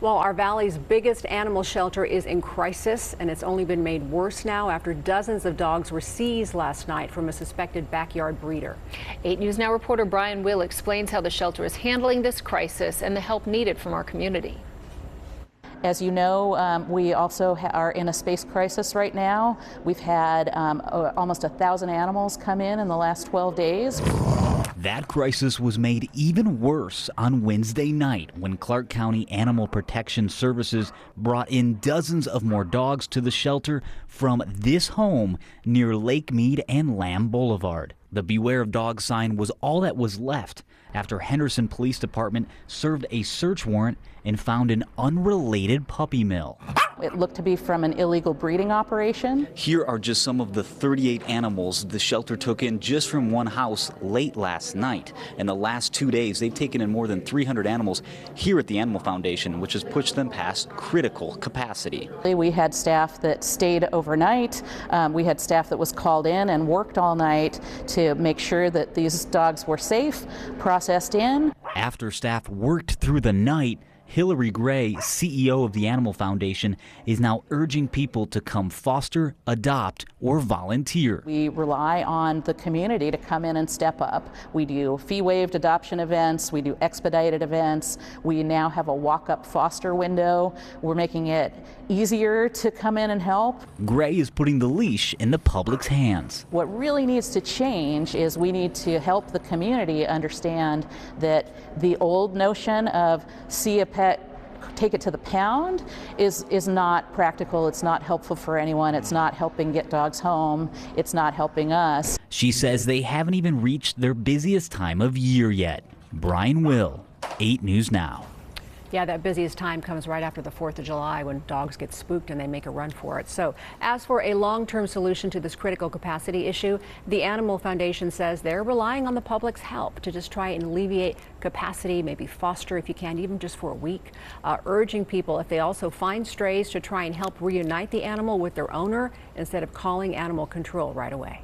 Well, our valley's biggest animal shelter is in crisis, and it's only been made worse now after dozens of dogs were seized last night from a suspected backyard breeder. 8 News Now reporter Brian Will explains how the shelter is handling this crisis and the help needed from our community. As you know, we also are in a space crisis right now. We've had almost 1,000 animals come in the last 12 days. That crisis was made even worse on Wednesday night when Clark County Animal Protection Services brought in dozens of more dogs to the shelter from this home near Lake Mead and Lamb Boulevard. The Beware of Dogs sign was all that was left after Henderson Police Department served a search warrant and found an unrelated puppy mill. It looked to be from an illegal breeding operation. Here are just some of the 38 animals the shelter took in just from one house late last night. In the last 2 days, they've taken in more than 300 animals here at the Animal Foundation, which has pushed them past critical capacity. We had staff that stayed overnight. We had staff that was called in and worked all night to make sure that these dogs were safe, processed in. After staff worked through the night, Hillary Gray, CEO of the Animal Foundation, is now urging people to come foster, adopt, or volunteer. We rely on the community to come in and step up. We do fee-waived adoption events. We do expedited events. We now have a walk-up foster window. We're making it easier to come in and help. Gray is putting the leash in the public's hands. What really needs to change is we need to help the community understand that the old notion of see a pet, take it to the pound is not practical. It's not helpful for anyone. It's not helping get dogs home. It's not helping us. She says they haven't even reached their busiest time of year yet. Brian Will, 8 News Now. Yeah, that busiest time comes right after the 4th of July when dogs get spooked and they make a run for it. So as for a long-term solution to this critical capacity issue, the Animal Foundation says they're relying on the public's help to just try and alleviate capacity, maybe foster if you can, even just for a week, urging people if they also find strays to try and help reunite the animal with their owner instead of calling animal control right away.